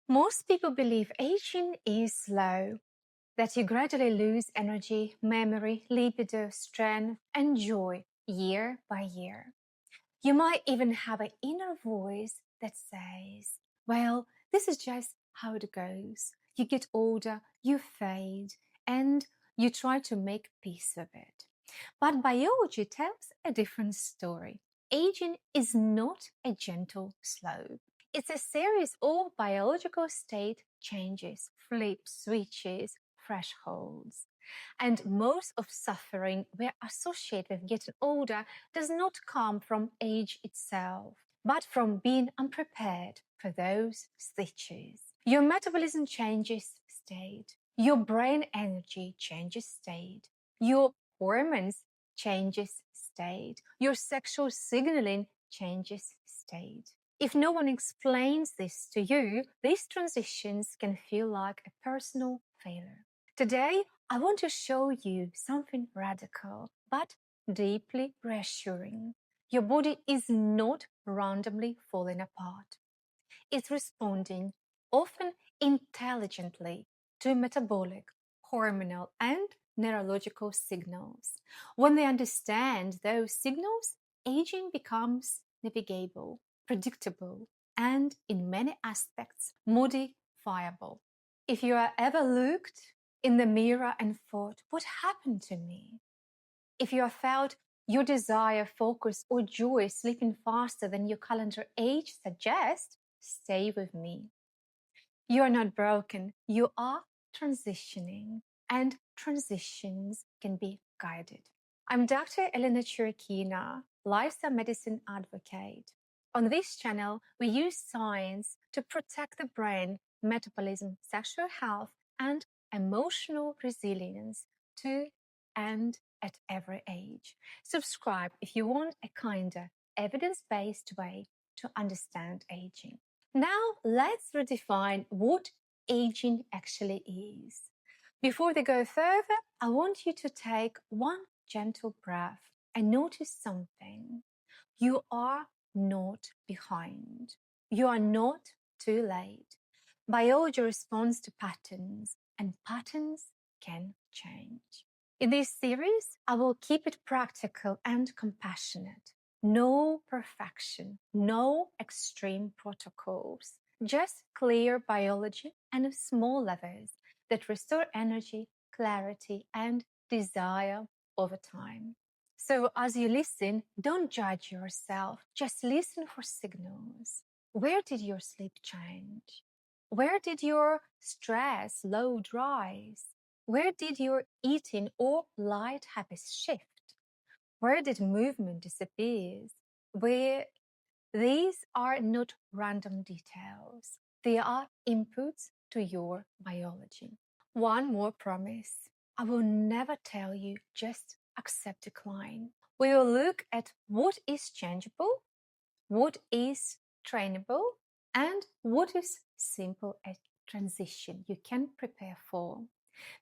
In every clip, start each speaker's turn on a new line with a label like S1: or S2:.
S1: Most people believe aging is slow, that you gradually lose energy, memory, libido, strength, and joy year by year. You might even have an inner voice that says, well, this is just how it goes. You get older, you fade, and you try to make peace with it. But biology tells a different story. Aging is not a gentle slope. It's a series of biological state changes, flips, switches, thresholds. And most of suffering we're associated with getting older does not come from age itself, but from being unprepared for those switches. Your metabolism changes state. Your brain energy changes state. Your hormones changes state. Your sexual signaling changes state. If no one explains this to you, these transitions can feel like a personal failure. Today, I want to show you something radical, but deeply reassuring. Your body is not randomly falling apart. It's responding, often intelligently, to metabolic, hormonal, and neurological signals. When they understand those signals, aging becomes navigable, predictable, and in many aspects modifiable. If you have ever looked in the mirror and thought, what happened to me? If you have felt your desire, focus, or joy slipping faster than your calendar age suggests, stay with me. You are not broken, you are transitioning, and transitions can be guided. I'm Dr. Elena Chirikina, lifestyle medicine advocate. On this channel, we use science to protect the brain, metabolism, sexual health, and emotional resilience to and at every age. Subscribe if you want a kinder, evidence-based way to understand aging. Now, let's redefine what aging actually is. Before we go further, I want you to take one gentle breath and notice something. You are not behind. You are not too late. Biology responds to patterns, and patterns can change. In this series, I will keep it practical and compassionate. No perfection, no extreme protocols, just clear biology and small levers that restore energy, clarity, and desire over time. So as you listen, don't judge yourself, just listen for signals. Where did your sleep change? Where did your stress load rise? Where did your eating or light habits shift? Where did movement disappear? Where these are not random details. They are inputs to your biology. One more promise. I will never tell you just accept decline. We will look at what is changeable, what is trainable, and what is simple as transition you can prepare for.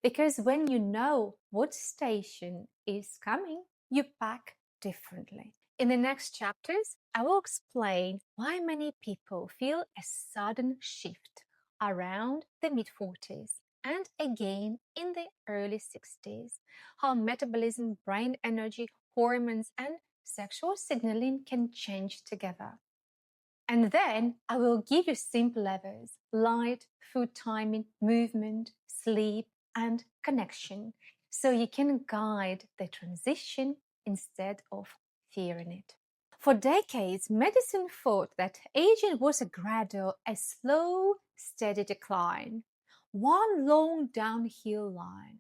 S1: Because when you know what station is coming, you pack differently. In the next chapters, I will explain why many people feel a sudden shift around the mid-40s and again in the early 60s, how metabolism, brain energy, hormones, and sexual signaling can change together. And then I will give you simple levers: light, food timing, movement, sleep, and connection, so you can guide the transition instead of fearing it. For decades, medicine thought that aging was a gradual, a slow, steady decline, one long downhill line.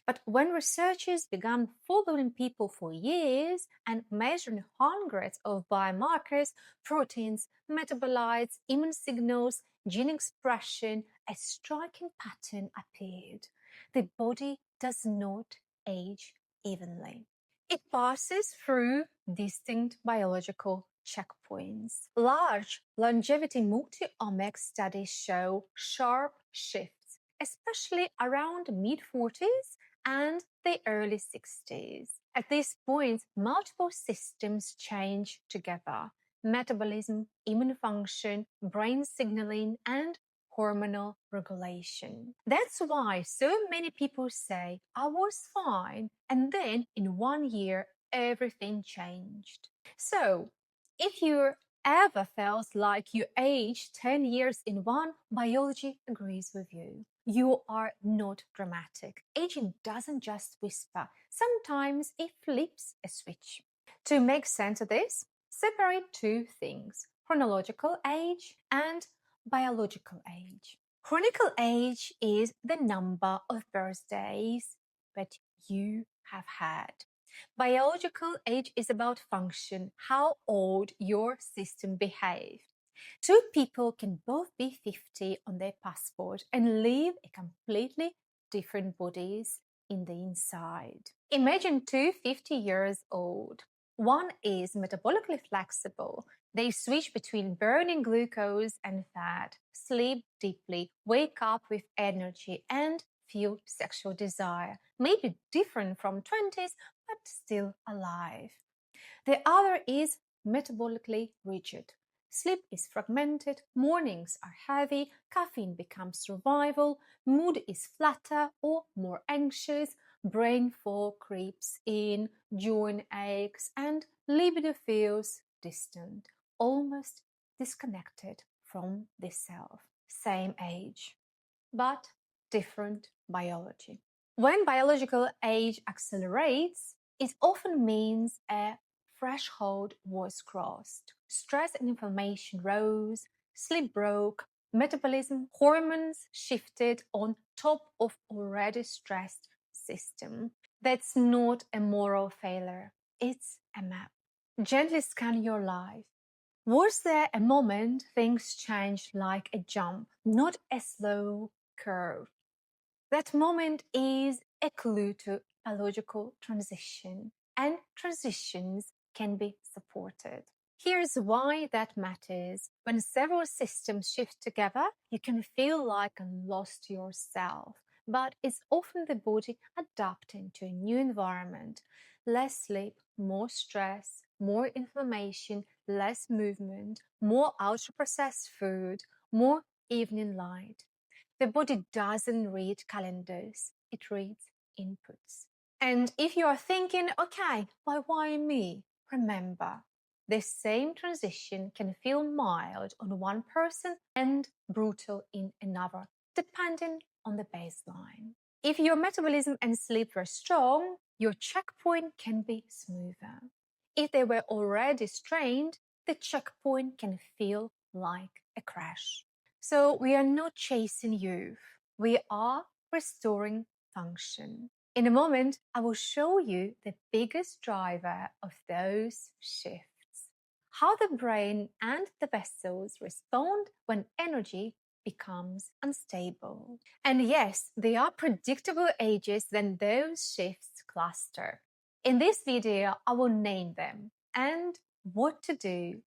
S1: But when researchers began following people for years and measuring hundreds of biomarkers, proteins, metabolites, immune signals, gene expression, a striking pattern appeared. The body does not age evenly. It passes through distinct biological checkpoints. Large longevity multi-omics studies show sharp shifts, especially around mid-40s and the early 60s. At this point, multiple systems change together: metabolism, immune function, brain signaling, and hormonal regulation. That's why so many people say, I was fine, and then in 1 year, everything changed. So, if you ever felt like you aged 10 years in one, biology agrees with you. You are not dramatic. Aging doesn't just whisper, sometimes it flips a switch. To make sense of this, separate two things: chronological age and biological age. Chronological age is the number of birthdays that you have had. Biological age is about function, how old your system behaves. Two people can both be 50 on their passport and live a completely different bodies in the inside. Imagine two 50 years old. One is metabolically flexible. They switch between burning glucose and fat, sleep deeply, wake up with energy, and feel sexual desire. Maybe different from 20s, but still alive. The other is metabolically rigid. Sleep is fragmented, mornings are heavy, caffeine becomes survival, mood is flatter or more anxious, brain fog creeps in, joint aches, and libido feels distant, almost disconnected from the self. Same age, but different biology. When biological age accelerates, it often means a threshold was crossed. Stress and inflammation rose, sleep broke, metabolism, hormones shifted on top of already stressed system. That's not a moral failure, it's a map. Gently scan your life. Was there a moment things changed like a jump, not a slow curve? That moment is a clue to biological transition, and transitions can be supported. Here's why that matters. When several systems shift together, you can feel like lost yourself, but it's often the body adapting to a new environment. Less sleep, more stress, more inflammation, less movement, more ultra-processed food, more evening light. The body doesn't read calendars, it reads inputs. And if you are thinking, okay, why me? Remember, the same transition can feel mild on one person and brutal in another, depending on the baseline. If your metabolism and sleep were strong, your checkpoint can be smoother. If they were already strained, the checkpoint can feel like a crash. So we are not chasing youth, we are restoring function. In a moment, I will show you the biggest driver of those shifts, how the brain and the vessels respond when energy becomes unstable. And yes, they are predictable ages when those shifts cluster. In this video, I will name them and what to do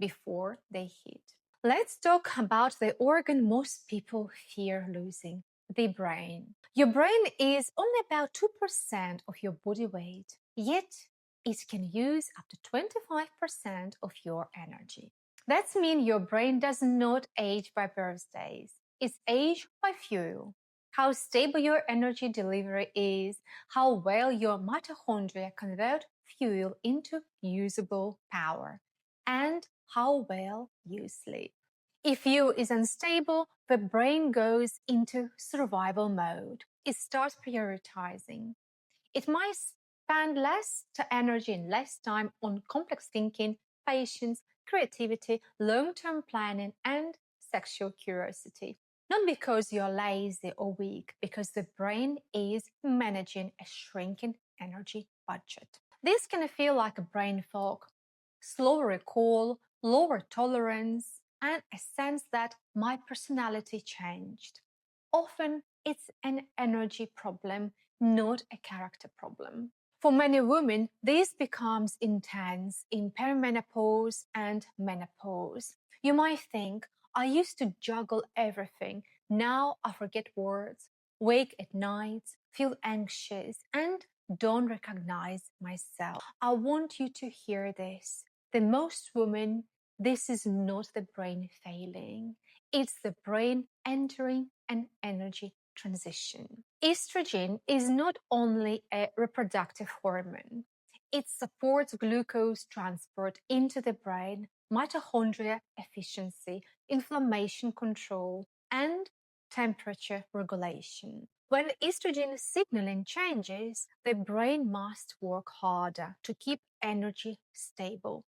S1: before they hit. Let's talk about the organ most people fear losing, the brain. Your brain is only about 2% of your body weight, yet it can use up to 25% of your energy. That means your brain does not age by birthdays, it's aged by fuel. How stable your energy delivery is, how well your mitochondria convert fuel into usable power, and how well you sleep. If fuel is unstable, the brain goes into survival mode. It starts prioritizing. It might spend less energy and less time on complex thinking, patience, creativity, long-term planning, and sexual curiosity. Not because you're lazy or weak, because the brain is managing a shrinking energy budget. This can feel like a brain fog, slower recall, lower tolerance, and a sense that my personality changed. Often it's an energy problem, not a character problem. For many women, this becomes intense in perimenopause and menopause. You might think, I used to juggle everything. Now I forget words, wake at night, feel anxious, and don't recognize myself. I want you to hear this. The most women, this is not the brain failing. It's the brain entering an energy transition. Estrogen is not only a reproductive hormone, it supports glucose transport into the brain, mitochondria efficiency, inflammation control, and temperature regulation. When estrogen signaling changes, the brain must work harder to keep energy stable.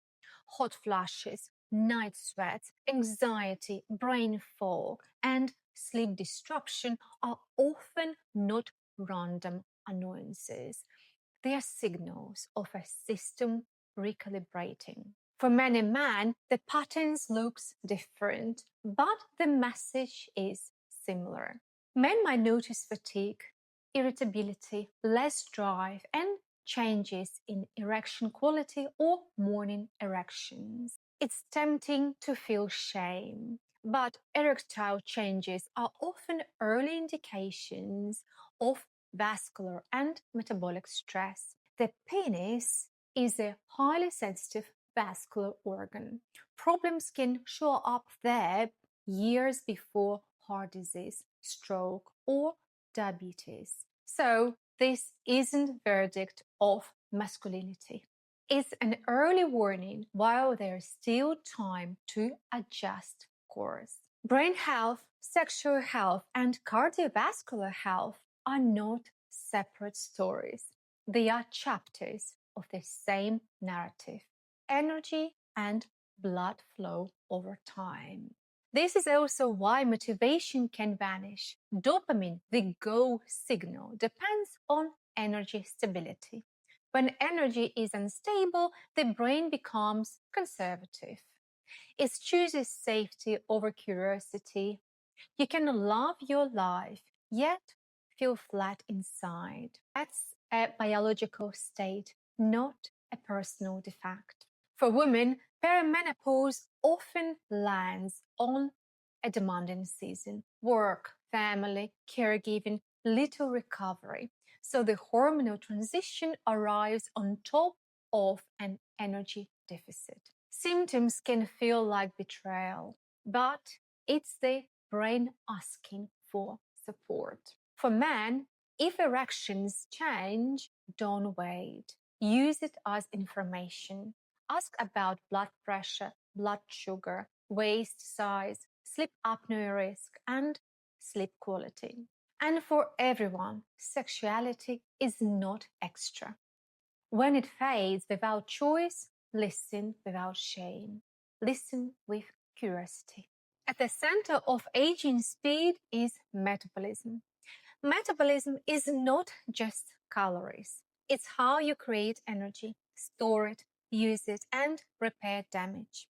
S1: Hot flashes, night sweats, anxiety, brain fog, and sleep disruption are often not random annoyances. They are signals of a system recalibrating. For many men, the patterns looks different, but the message is similar. Men might notice fatigue, irritability, less drive, and changes in erection quality or morning erections. It's tempting to feel shame, but erectile changes are often early indications of vascular and metabolic stress. The penis is a highly sensitive vascular organ. Problems can show up there years before heart disease, stroke, or diabetes. So this isn't verdict of masculinity. It's an early warning while there's still time to adjust course. Brain health, sexual health, and cardiovascular health are not separate stories. They are chapters of the same narrative: energy and blood flow over time. This is also why motivation can vanish. Dopamine, the go signal, depends on energy stability. When energy is unstable, the brain becomes conservative. It chooses safety over curiosity. You can love your life, yet feel flat inside. That's a biological state, not a personal defect. For women, perimenopause often lands on a demanding season: work, family, caregiving, little recovery. So the hormonal transition arrives on top of an energy deficit. Symptoms can feel like betrayal, but it's the brain asking for support. For men, if erections change, don't wait. Use it as information. Ask about blood pressure, blood sugar, waist size, sleep apnea risk, and sleep quality. And for everyone, sexuality is not extra. When it fades without choice, listen without shame. Listen with curiosity. At the center of aging speed is metabolism. Metabolism is not just calories. It's how you create energy, store it, use it, and repair damage.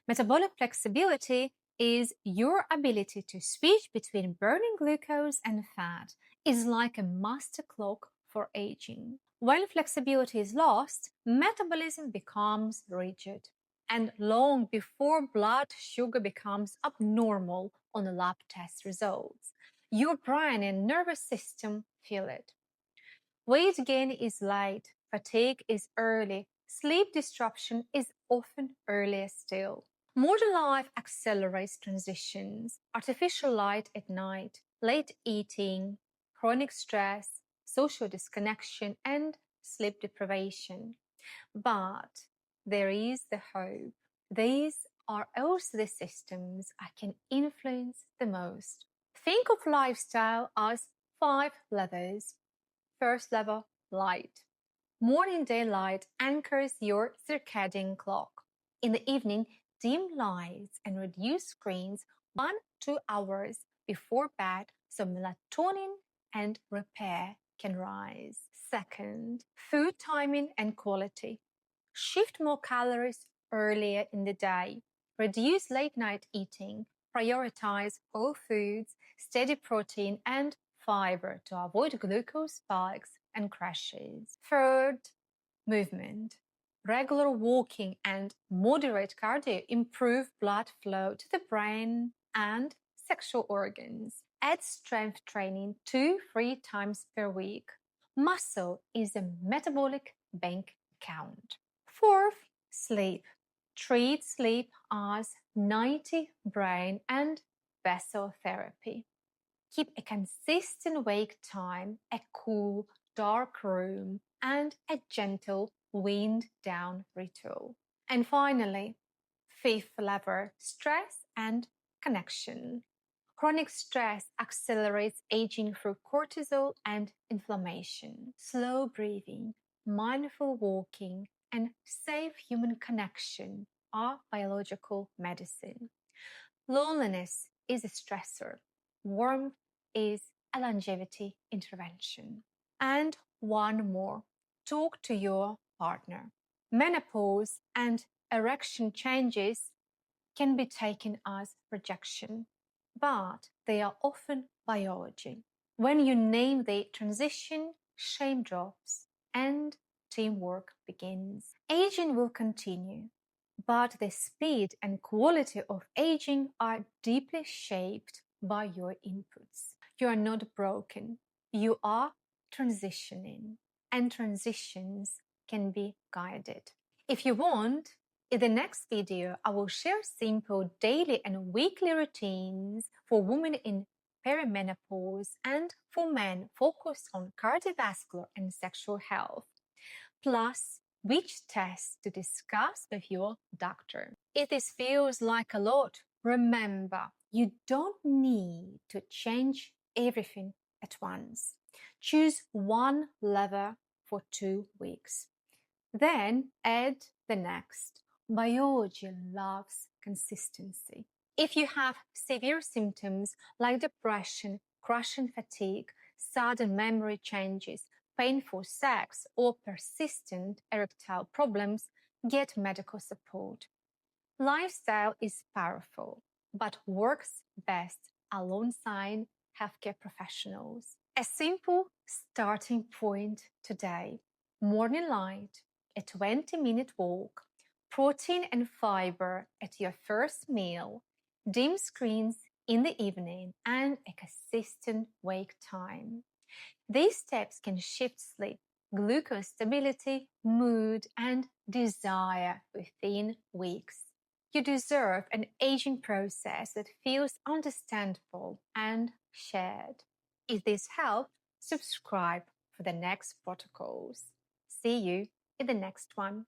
S1: Metabolic flexibility is your ability to switch between burning glucose and fat. It's like a master clock for aging. When flexibility is lost, metabolism becomes rigid. And long before blood sugar becomes abnormal on the lab test results, your brain and nervous system feel it. Weight gain is late, fatigue is early, sleep disruption is often earlier still. Modern life accelerates transitions: artificial light at night, late eating, chronic stress, social disconnection, and sleep deprivation. But there is the hope. These are also the systems I can influence the most. Think of lifestyle as 5 levels. First level, light. Morning daylight anchors your circadian clock. In the evening, dim lights and reduce screens 1-2 hours before bed so melatonin and repair can rise. Second, food timing and quality. Shift more calories earlier in the day. Reduce late night eating. Prioritize whole foods, steady protein, and fiber to avoid glucose spikes and crashes. Third, movement. Regular walking and moderate cardio improve blood flow to the brain and sexual organs. Add strength training 2-3 times per week. Muscle is a metabolic bank account. Fourth, sleep. Treat sleep as 90 brain and vessel therapy. Keep a consistent wake time, a cool, dark room, and a gentle wind down ritual. And finally, fifth lever, stress and connection. Chronic stress accelerates aging through cortisol and inflammation. Slow breathing, mindful walking, and safe human connection are biological medicine. Loneliness is a stressor. Warmth is a longevity intervention. And one more, talk to your partner. Menopause and erection changes can be taken as rejection, but they are often biology. When you name the transition, shame drops and teamwork begins. Aging will continue, but the speed and quality of aging are deeply shaped by your inputs. You are not broken, you are transitioning, and transitions can be guided. If you want, in the next video, I will share simple daily and weekly routines for women in perimenopause and for men focused on cardiovascular and sexual health, plus which tests to discuss with your doctor. If this feels like a lot, remember, you don't need to change everything at once. Choose one lever for 2 weeks. Then add the next. Biology loves consistency. If you have severe symptoms like depression, crushing fatigue, sudden memory changes, painful sex, or persistent erectile problems, get medical support. Lifestyle is powerful, but works best alongside healthcare professionals. A simple starting point today: morning light, a 20-minute walk, protein and fiber at your first meal, dim screens in the evening, and a consistent wake time. These steps can shift sleep, glucose stability, mood, and desire within weeks. You deserve an aging process that feels understandable and shared. If this helped, subscribe for the next protocols. See you in the next one.